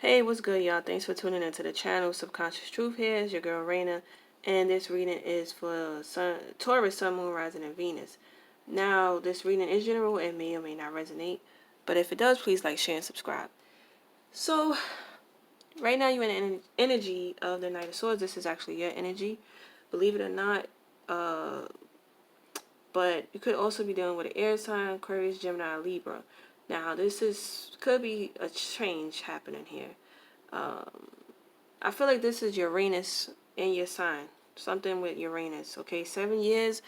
Hey, what's good, y'all? Thanks for tuning into the channel. Subconscious Truth here is your girl Raina, and this reading is for Taurus, Sun, Moon, Rising, and Venus. Now, this reading is general and may or may not resonate, but if it does, please like, share, and subscribe. So, right now you're in an energy of the Knight of Swords. This is actually your energy, believe it or not. But you could also be dealing with an air sign, Aquarius, Gemini, Libra. Now, could be a change happening here. I feel like this is Uranus in your sign. Something with Uranus. Okay, 7 years,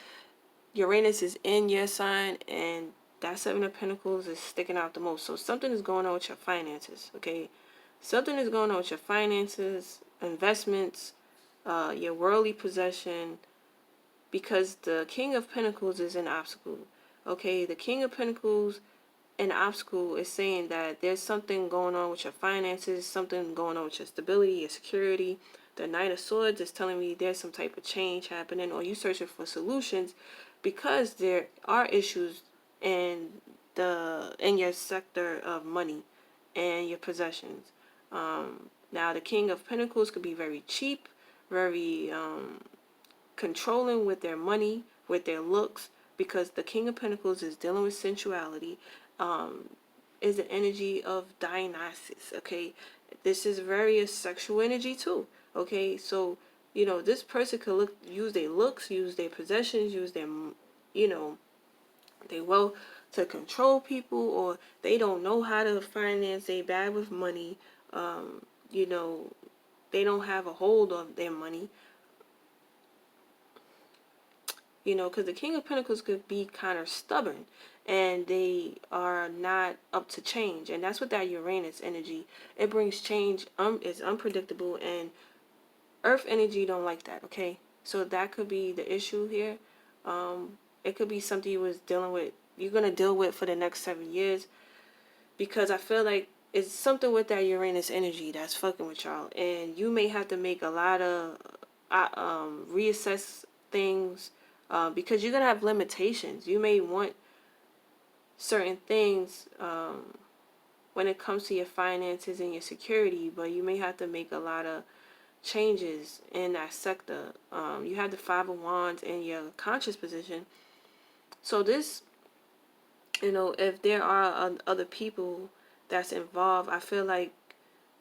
Uranus is in your sign, and that Seven of Pentacles is sticking out the most. So something is going on with your finances. Okay, something is going on with your finances, investments, your worldly possession, because the King of Pentacles is an obstacle. Okay, the King of Pentacles, an obstacle, is saying that there's something going on with your finances, something going on with your stability, your security. The Knight of Swords is telling me there's some type of change happening, or you searching for solutions because there are issues in your sector of money and your possessions. Now the King of Pentacles could be very cheap, very controlling with their money, with their looks, because the King of Pentacles is dealing with sensuality, is the energy of Dionysus, okay? This is very a sexual energy too, okay? So, this person could use their looks, use their possessions, use their, their wealth to control people, or they don't know how to finance, they bad with money, you know, they don't have a hold on their money. Because the King of Pentacles could be kind of stubborn, and they are not up to change. And that's what that Uranus energy, it brings change. It's unpredictable, and Earth energy don't like that, okay? So that could be the issue here. It could be something you're going to deal with for the next 7 years, because I feel like it's something with that Uranus energy that's fucking with y'all. And you may have to make a lot of, reassess things, because you're going to have limitations. You may want certain things when it comes to your finances and your security, but you may have to make a lot of changes in that sector. You have the Five of Wands in your conscious position. So this, if there are other people that's involved, I feel like,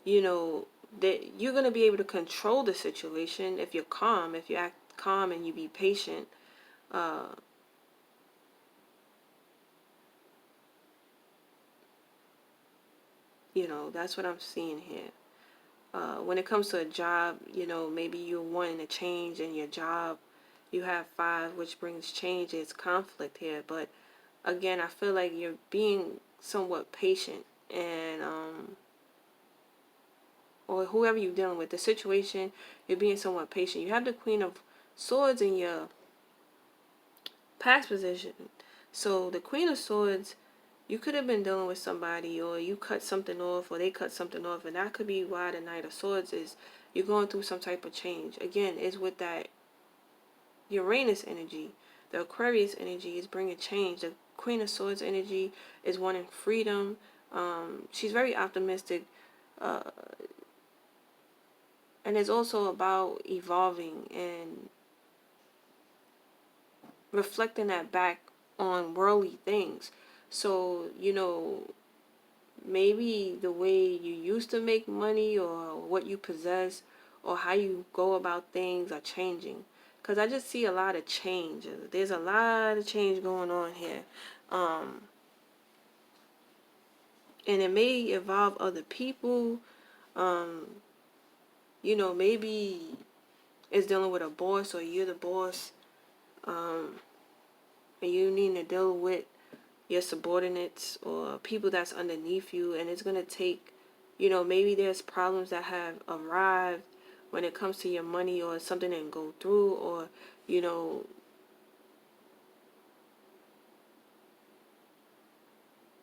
that you're going to be able to control the situation if you're calm, if you act calm and you be patient. That's what I'm seeing here. When it comes to a job, maybe you're wanting to change in your job. You have 5, which brings change. It's conflict here. But again, I feel like you're being somewhat patient, and or whoever you're dealing with, the situation, you're being somewhat patient. You have the Queen of Swords in your past position. So the Queen of Swords, you could have been dealing with somebody, or you cut something off, or they cut something off, and that could be why the Knight of Swords is you're going through some type of change. Again, it's with that Uranus energy. The Aquarius energy is bringing change. The Queen of Swords energy is wanting freedom. She's very optimistic, and it's also about evolving and reflecting that back on worldly things. So, maybe the way you used to make money, or what you possess, or how you go about things are changing. Because I just see a lot of change. There's a lot of change going on here. And it may involve other people. Maybe it's dealing with a boss, or you're the boss. And you need to deal with your subordinates or people that's underneath you, and it's going to take, maybe there's problems that have arrived when it comes to your money, or something didn't go through, or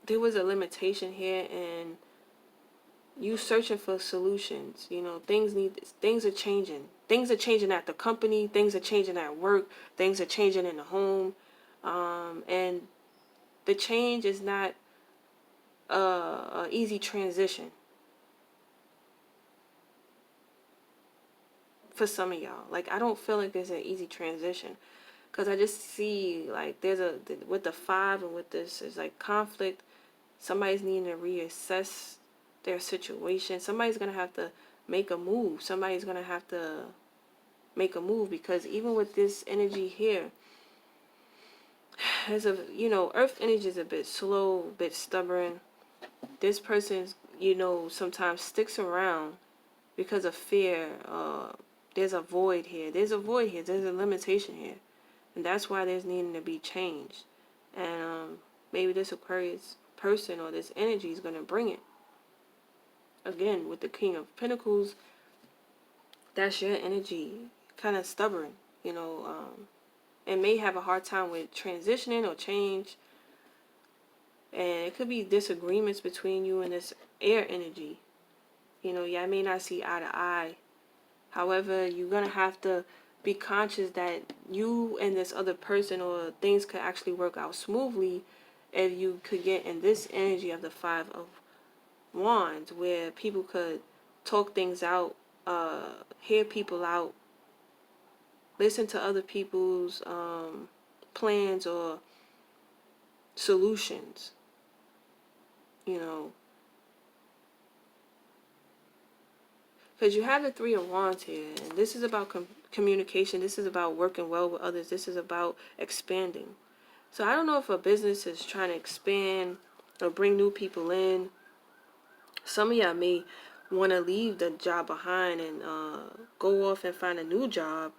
there was a limitation here, and you searching for solutions. Things are changing. Things are changing at the company, things are changing at work, things are changing in the home, and the change is not a easy transition. for some of y'all. Like, I don't feel like there's an easy transition. Because I just see, like, with the 5 and with this, is like conflict. Somebody's needing to reassess their situation. Somebody's going to have to make a move. Somebody's going to have to make a move, because even with this energy here, as a, earth energy is a bit slow, a bit stubborn. This person, sometimes sticks around because of fear. There's a void here. There's a void here. There's a limitation here. And that's why there's needing to be changed. And maybe this Aquarius person or this energy is going to bring it. Again, with the King of Pentacles, that's your energy. Kind of stubborn, and may have a hard time with transitioning or change. And it could be disagreements between you and this air energy. Y'all may not see eye to eye. However, you're going to have to be conscious that you and this other person, or things could actually work out smoothly if you could get in this energy of the 5 of Wands, where people could talk things out, hear people out, listen to other people's plans or solutions, because you have the 3 of Wands here, and this is about communication. This is about working well with others. This is about expanding. So I don't know if a business is trying to expand or bring new people in. Some of y'all may want to leave the job behind and go off and find a new job,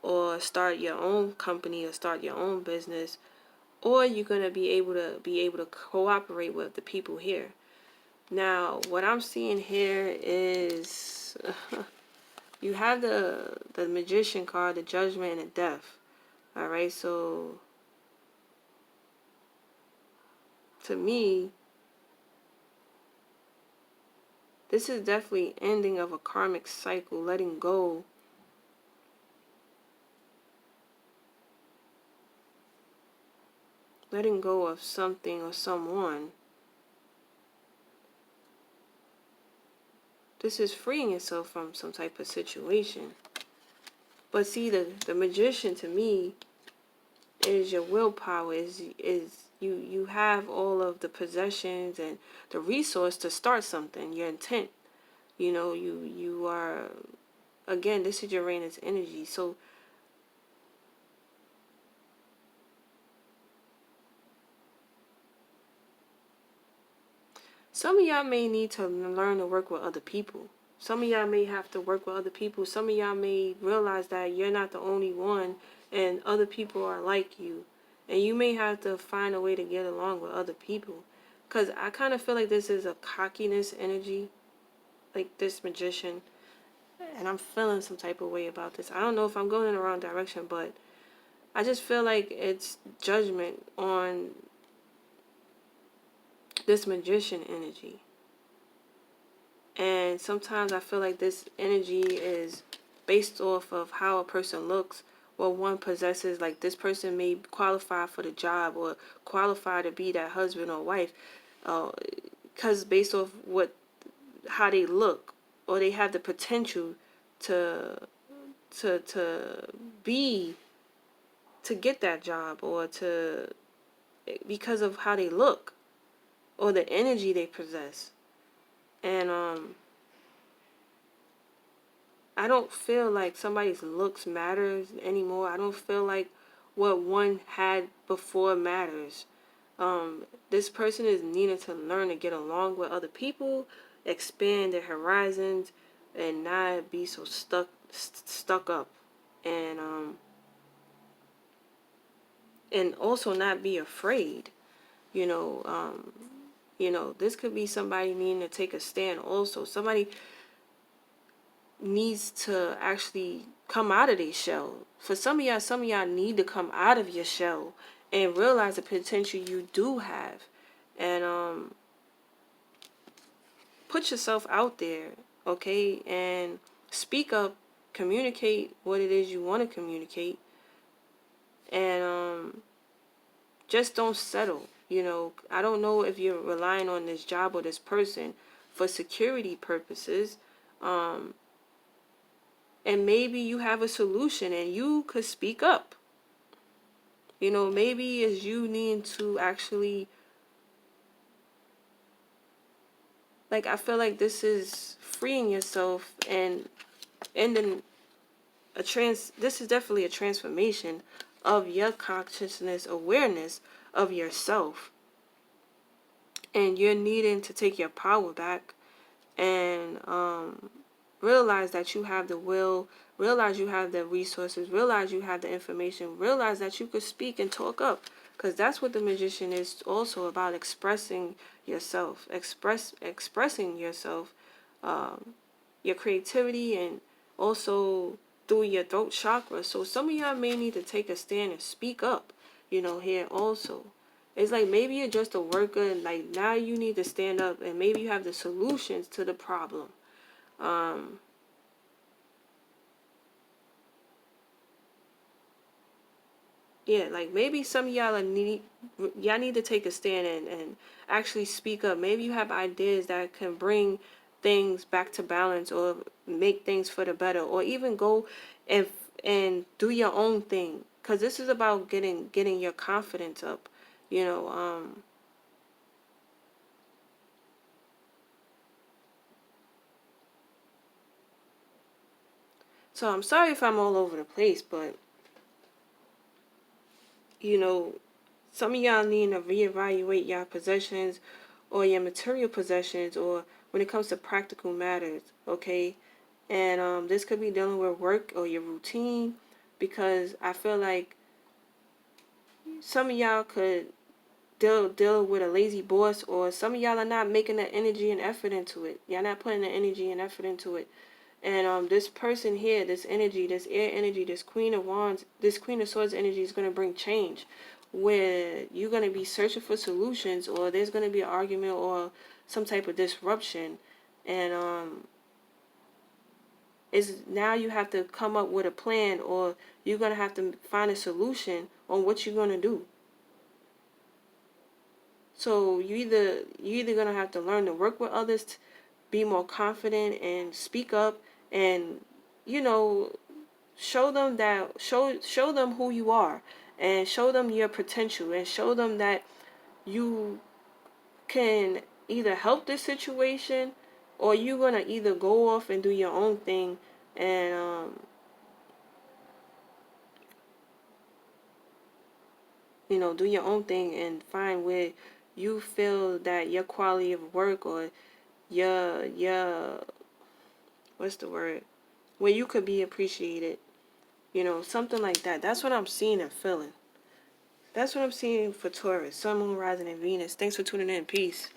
or start your own company, or start your own business, or you're going to be able to cooperate with the people here. Now, what I'm seeing here is you have the Magician card, the Judgment, and the Death. All right, so to me, this is definitely ending of a karmic cycle, letting go. Letting go of something or someone. This is freeing yourself from some type of situation. But see, the Magician to me is your willpower, is you have all of the possessions and the resource to start something, your intent. You are, again, this is Uranus energy. So some of y'all may need to learn to work with other people. Some of y'all may have to work with other people. Some of y'all may realize that you're not the only one and other people are like you. And you may have to find a way to get along with other people. Because I kind of feel like this is a cockiness energy. Like this Magician. And I'm feeling some type of way about this. I don't know if I'm going in the wrong direction, but I just feel like it's judgment on this Magician energy. And sometimes I feel like this energy is based off of how a person looks, what one possesses. Like this person may qualify for the job or qualify to be that husband or wife, because based off how they look, or they have the potential to get that job, or because of how they look or the energy they possess. And I don't feel like somebody's looks matters anymore. I don't feel like what one had before matters. This person is needing to learn to get along with other people, expand their horizons, and not be so stuck up, and also not be afraid. This could be somebody needing to take a stand also. Somebody needs to actually come out of their shell. For some of y'all need to come out of your shell and realize the potential you do have. And put yourself out there, okay? And speak up, communicate what it is you want to communicate. And just don't settle. I don't know if you're relying on this job or this person for security purposes. And maybe you have a solution and you could speak up. You know, maybe it's you needing to actually, like, I feel like this is freeing yourself and ending this is definitely a transformation of your consciousness awareness of yourself. And you're needing to take your power back and realize that you have the will, realize you have the resources, realize you have the information, realize that you could speak and talk up. Because that's what the magician is also about, expressing yourself, expressing yourself, your creativity, and also through your throat chakra. So some of y'all may need to take a stand and speak up, you know, here also. It's like maybe you're just a worker and like now you need to stand up and maybe you have the solutions to the problem. Yeah, like maybe some of y'all need to take a stand and actually speak up. Maybe you have ideas that can bring things back to balance or make things for the better, or even go and do your own thing. Cause this is about getting your confidence up, you know. So I'm sorry if I'm all over the place, but you know, some of y'all need to reevaluate your possessions or your material possessions, or when it comes to practical matters, okay? And this could be dealing with work or your routine, because I feel like some of y'all could deal with a lazy boss, or some of y'all are not making the energy and effort into it. Y'all not putting the energy and effort into it. And this person here, this energy, this air energy, this Queen of Wands, this Queen of Swords energy is going to bring change, where you're going to be searching for solutions, or there's going to be an argument or some type of disruption. And is now you have to come up with a plan, or you're going to have to find a solution on what you're going to do. So you either going to have to learn to work with others, be more confident and speak up, and you know, show them who you are, and show them your potential, and show them that you can either help this situation, or you're going to either go off and do your own thing and you know, do your own thing and find where you feel that your quality of work, or your what's the word, where you could be appreciated, you know, something like that. That's what I'm seeing and feeling. That's what I'm seeing for Taurus, Sun, Moon, Rising, and Venus. Thanks for tuning in. Peace.